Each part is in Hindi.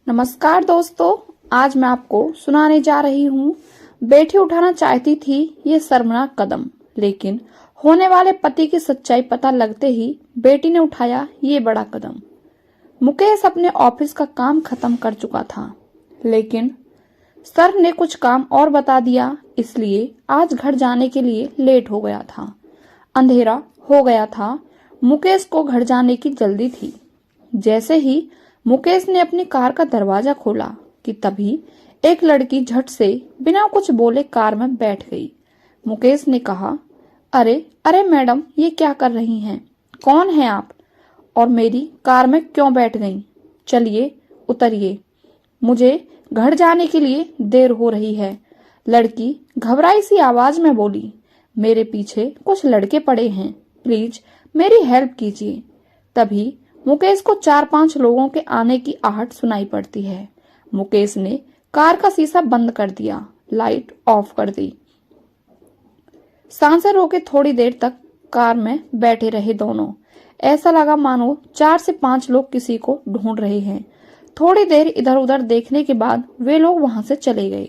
नमस्कार दोस्तों, आज मैं आपको सुनाने जा रही हूँ। बेटी उठाना चाहती थी ये शर्मनाक कदम, लेकिन होने वाले पति की सच्चाई पता लगते ही बेटी ने उठाया ये बड़ा कदम। मुकेश अपने ऑफिस का काम खत्म कर चुका था, लेकिन सर ने कुछ काम और बता दिया, इसलिए आज घर जाने के लिए लेट हो गया था। अंधेरा हो गया था। मुकेश को घर जाने की जल्दी थी। जैसे ही मुकेश ने अपनी कार का दरवाजा खोला कि तभी एक लड़की झट से बिना कुछ बोले कार में बैठ गई। मुकेश ने कहा, अरे अरे मैडम, ये क्या कर रही हैं? कौन हैं आप और मेरी कार में क्यों बैठ गईं? चलिए उतरिए, मुझे घर जाने के लिए देर हो रही है। लड़की घबराई सी आवाज में बोली, मेरे पीछे कुछ लड़के पड़े हैं, प्लीज मेरी हेल्प कीजिए। तभी मुकेश को 4-5 लोगों के आने की आहट सुनाई पड़ती है। मुकेश ने कार का शीशा बंद कर दिया, लाइट ऑफ कर दी। सांसें रोके थोड़ी देर तक कार में बैठे रहे दोनों। ऐसा लगा मानो 4 से 5 लोग किसी को ढूंढ रहे हैं। थोड़ी देर इधर उधर देखने के बाद वे लोग वहां से चले गए।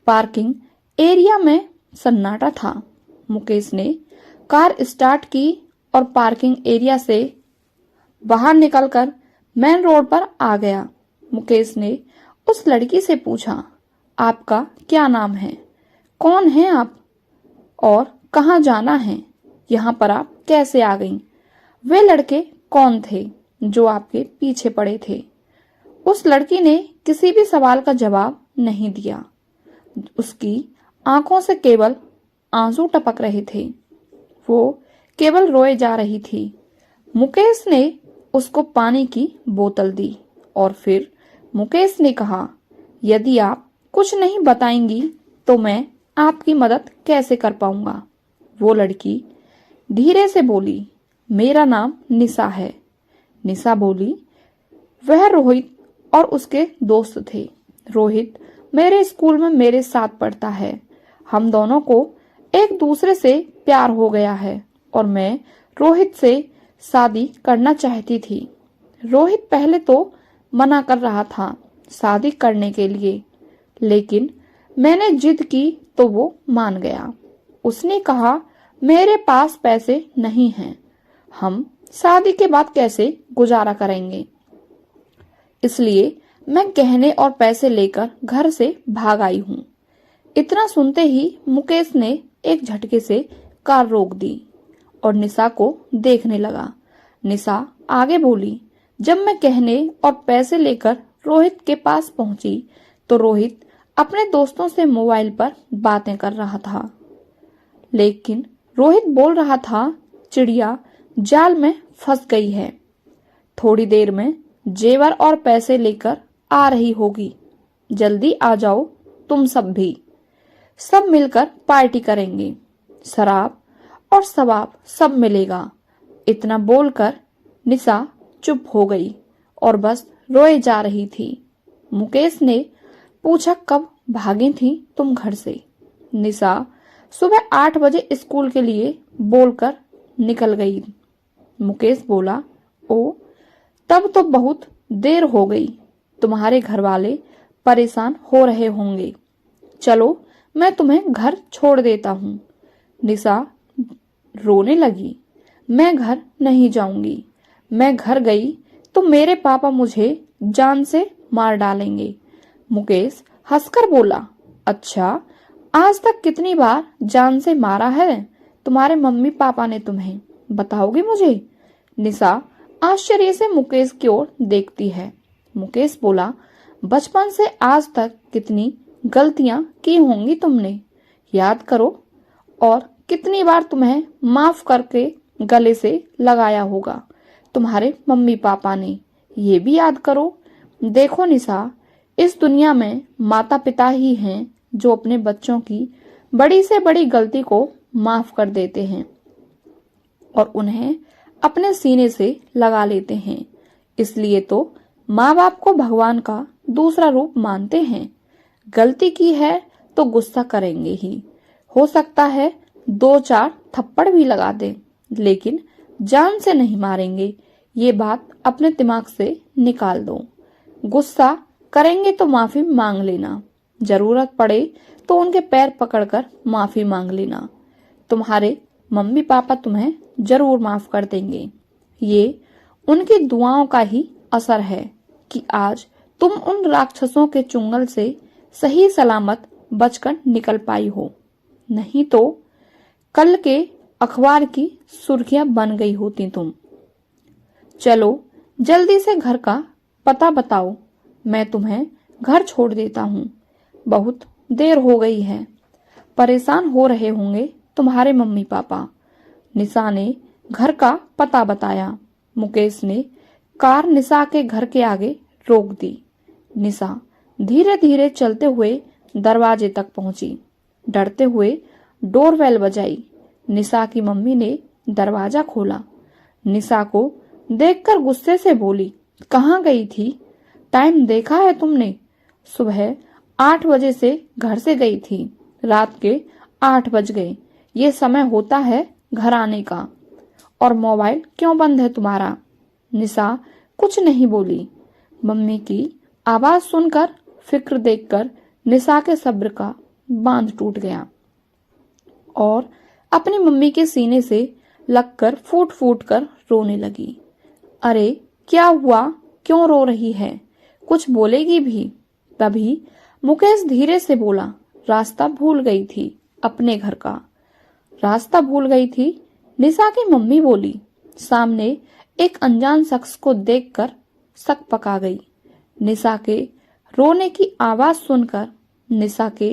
पार्किंग एरिया में सन्नाटा था। मुकेश ने कार स्टार्ट की और पार्किंग एरिया से बाहर निकलकर मेन रोड पर आ गया। मुकेश ने उस लड़की से पूछा, आपका क्या नाम है? कौन है आप और कहाँ जाना है? यहाँ पर आप कैसे आ गईं? वे लड़के कौन थे जो आपके पीछे पड़े थे? उस लड़की ने किसी भी सवाल का जवाब नहीं दिया। उसकी आंखों से केवल आंसू टपक रहे थे। वो केवल रोए जा रही थी। मुकेश ने उसको पानी की बोतल दी और फिर मुकेश ने कहा, यदि आप कुछ नहीं बताएंगी तो मैं आपकी मदद कैसे कर पाऊंगा? वो लड़की धीरे से बोली, मेरा नाम निशा है। निशा बोली, वह रोहित और उसके दोस्त थे। रोहित मेरे स्कूल में मेरे साथ पढ़ता है। हम दोनों को एक दूसरे से प्यार हो गया है और मैं रोहित से शादी करना चाहती थी। रोहित पहले तो मना कर रहा था शादी करने के लिए, लेकिन मैंने जिद की तो वो मान गया। उसने कहा, मेरे पास पैसे नहीं हैं, हम शादी के बाद कैसे गुजारा करेंगे? इसलिए मैं गहने और पैसे लेकर घर से भाग आई हूँ। इतना सुनते ही मुकेश ने एक झटके से कार रोक दी और निशा को देखने लगा। निशा आगे बोली, जब मैं गहने और पैसे लेकर रोहित के पास पहुंची तो रोहित अपने दोस्तों से मोबाइल पर बातें कर रहा था। लेकिन रोहित बोल रहा था, चिड़िया जाल में फंस गई है, थोड़ी देर में जेवर और पैसे लेकर आ रही होगी, जल्दी आ जाओ तुम सब भी, सब मिलकर पार्टी करेंगे, शराब और शबाब सब मिलेगा। इतना बोलकर निशा चुप हो गई और बस रोए जा रही थी। मुकेश ने पूछा, कब भागी थी तुम घर से? निशा सुबह 8 बजे स्कूल के लिए बोलकर निकल गई। मुकेश बोला, ओ, तब तो बहुत देर हो गई। तुम्हारे घर वाले परेशान हो रहे होंगे। चलो मैं तुम्हें घर छोड़ देता हूँ। निशा रोने लगी, मैं घर नहीं जाऊंगी। मैं घर गई तो मेरे पापा मुझे जान से मार डालेंगे। मुकेश हंसकर बोला, अच्छा, आज तक कितनी बार जान से मारा है तुम्हारे मम्मी पापा ने तुम्हें, बताओगी मुझे? निशा आश्चर्य से मुकेश की ओर देखती है। मुकेश बोला, बचपन से आज तक कितनी गलतियां की होंगी तुमने, याद करो, और कितनी बार तुम्हें माफ करके गले से लगाया होगा तुम्हारे मम्मी पापा ने, ये भी याद करो। देखो निशा, इस दुनिया में माता पिता ही हैं जो अपने बच्चों की बड़ी से बड़ी गलती को माफ कर देते हैं और उन्हें अपने सीने से लगा लेते हैं। इसलिए तो माँ बाप को भगवान का दूसरा रूप मानते हैं। गलती की है तो गुस्सा करेंगे ही, हो सकता है 2-4 थप्पड़ भी लगा दें, लेकिन जान से नहीं मारेंगे। ये बात अपने दिमाग से निकाल दो। गुस्सा करेंगे तो माफी मांग लेना, जरूरत पड़े तो उनके पैर पकड़कर माफी मांग लेना। तुम्हारे मम्मी पापा तुम्हें जरूर माफ कर देंगे। ये उनकी दुआओं का ही असर है कि आज तुम उन राक्षसों के चुंगल से सही सलामत बचकर निकल पाई हो, नहीं तो कल के अखबार की सुर्खियां बन गई होती तुम। चलो जल्दी से घर का पता बताओ, मैं तुम्हें घर छोड़ देता हूँ। बहुत देर हो गई है, परेशान हो रहे होंगे तुम्हारे मम्मी पापा। निशा ने घर का पता बताया। मुकेश ने कार निशा के घर के आगे रोक दी। निशा धीरे धीरे चलते हुए दरवाजे तक पहुंची। डरते हुए डोरबेल बजाई। निशा की मम्मी ने दरवाजा खोला। निशा को देखकर गुस्से से बोली, कहाँ गई थी? टाइम देखा है तुमने? सुबह 8 बजे से घर से गई थी, रात के 8 बज गए। ये समय होता है घर आने का। और मोबाइल क्यों बंद है तुम्हारा? निशा कुछ नहीं बोली। मम्मी की आवाज सुनकर, फिक्र देखकर निशा के सब्र का बांध टूट गया और अपनी मम्मी के सीने से लगकर फूट फूट कर रोने लगी। अरे क्या हुआ, क्यों रो रही है? कुछ बोलेगी भी? तभी मुकेश धीरे से बोला, रास्ता भूल गई थी अपने घर का। रास्ता भूल गई थी? निशा की मम्मी बोली। सामने एक अनजान शख्स को देखकर शक पका गई। निशा के रोने की आवाज सुनकर निशा के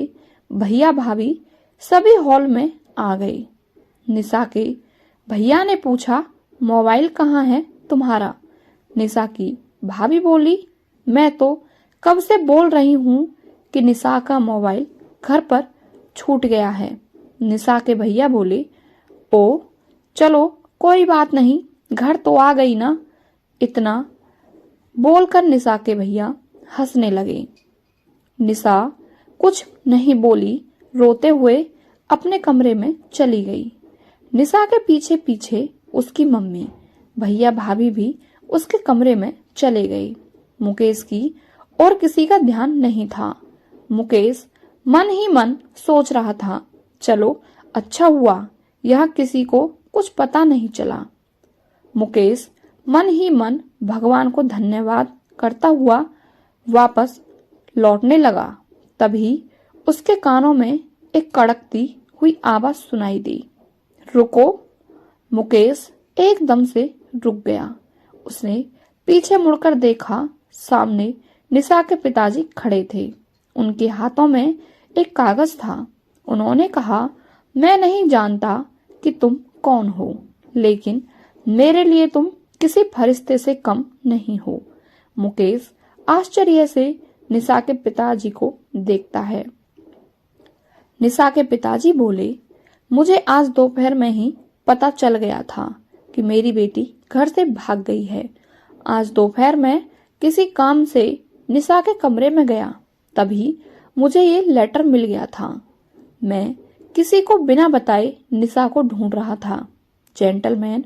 भैया भाभी सभी हॉल में आ गए। निशा के भैया ने पूछा, मोबाइल कहाँ है तुम्हारा? निशा की भाभी बोली, मैं तो कब से बोल रही हूँ कि निशा का मोबाइल घर पर छूट गया है। निशा के भैया बोले, ओ चलो कोई बात नहीं, घर तो आ गई ना। इतना बोलकर निशा के भैया हंसने लगे। निशा कुछ नहीं बोली, रोते हुए अपने कमरे में चली गई। निशा के पीछे पीछे उसकी मम्मी, भैया भाभी भी उसके कमरे में चले गए। मुकेश की और किसी का ध्यान नहीं था। मुकेश मन ही मन सोच रहा था, चलो अच्छा हुआ यह किसी को कुछ पता नहीं चला। मुकेश मन ही मन भगवान को धन्यवाद करता हुआ वापस लौटने लगा। तभी उसके कानों में एक कड़कती हुई आवाज सुनाई दी, रुको। मुकेश एकदम से रुक गया। उसने पीछे मुड़कर देखा, सामने निशा के पिताजी खड़े थे। उनके हाथों में एक कागज था। उन्होंने कहा, मैं नहीं जानता कि तुम कौन हो, लेकिन मेरे लिए तुम किसी फरिश्ते से कम नहीं हो। मुकेश आश्चर्य से निशा के पिताजी को देखता है। निशा के पिताजी बोले, मुझे आज दोपहर में ही पता चल गया था कि मेरी बेटी घर से भाग गई है। आज दोपहर में किसी काम से निशा के कमरे में गया, तभी मुझे ये लेटर मिल गया था। मैं किसी को बिना बताए निशा को ढूंढ रहा था। जेंटलमैन,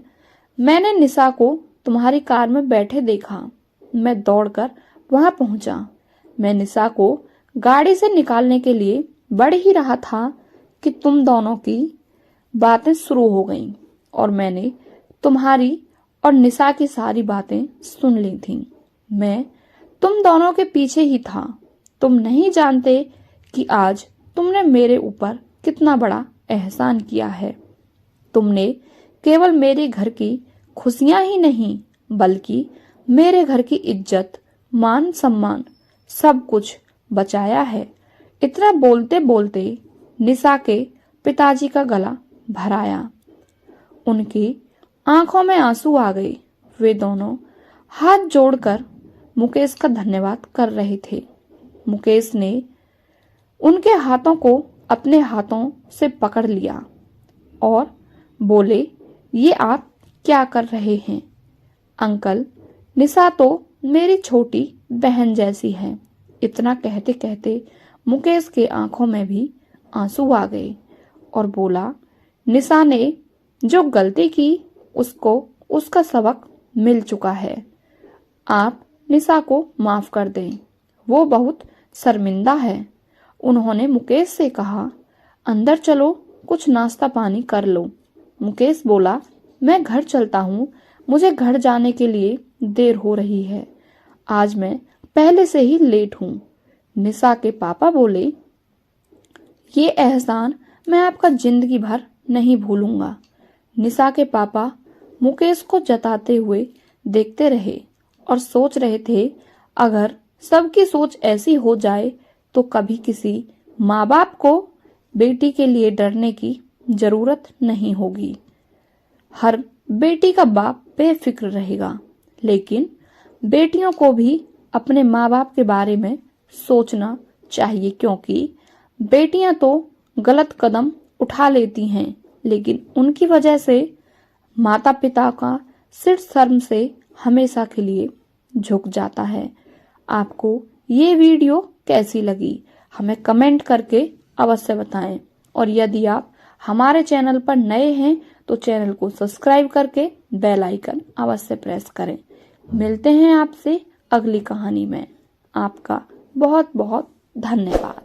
मैंने निशा को तुम्हारी कार में बैठे देखा। मैं दौड़कर वहां पहुंचा। मैं निशा को गाड़ी से निकालने के लिए बढ़ ही रहा था कि तुम दोनों की बातें शुरू हो गईं और मैंने तुम्हारी और निशा की सारी बातें सुन ली थीं। मैं तुम दोनों के पीछे ही था। तुम नहीं जानते कि आज तुमने मेरे ऊपर कितना बड़ा एहसान किया है। तुमने केवल मेरे घर की खुशियां ही नहीं, बल्कि मेरे घर की इज्जत, मान सम्मान सब कुछ बचाया है। इतना बोलते बोलते निशा के पिताजी का गला भर आया। उनकी आंखों में आंसू आ गए। वे दोनों हाथ जोड़कर मुकेश का धन्यवाद कर रहे थे। मुकेश ने उनके हाथों को अपने हाथों से पकड़ लिया और बोले, ये आप क्या कर रहे हैं? अंकल, निशा तो मेरी छोटी बहन जैसी है। इतना कहते कहते मुकेश के आंखों में भी आंसू आ गए और बोला, निशा ने जो गलती की उसको उसका सबक मिल चुका है। आप निशा को माफ कर दें। वो बहुत शर्मिंदा है। उन्होंने मुकेश से कहा, अंदर चलो, कुछ नाश्ता पानी कर लो। मुकेश बोला, मैं घर चलता हूँ, मुझे घर जाने के लिए देर हो रही है। आज मैं पहले से ही लेट हूँ। निशा के पापा बोले, ये एहसान मैं आपका जिंदगी भर नहीं भूलूंगा। निशा के पापा मुकेश को जताते हुए देखते रहे और सोच रहे थे, अगर सबकी सोच ऐसी हो जाए तो कभी किसी माँ बाप को बेटी के लिए डरने की जरूरत नहीं होगी। हर बेटी का बाप बेफिक्र रहेगा, लेकिन बेटियों को भी अपने माँ बाप के बारे में सोचना चाहिए, क्योंकि बेटियां तो गलत कदम उठा लेती हैं, लेकिन उनकी वजह से माता पिता का सिर शर्म से हमेशा के लिए झुक जाता है। आपको ये वीडियो कैसी लगी हमें कमेंट करके अवश्य बताएं, और यदि आप हमारे चैनल पर नए हैं तो चैनल को सब्सक्राइब करके बेल आइकन अवश्य प्रेस करें। मिलते हैं आपसे अगली कहानी में। आपका बहुत बहुत धन्यवाद।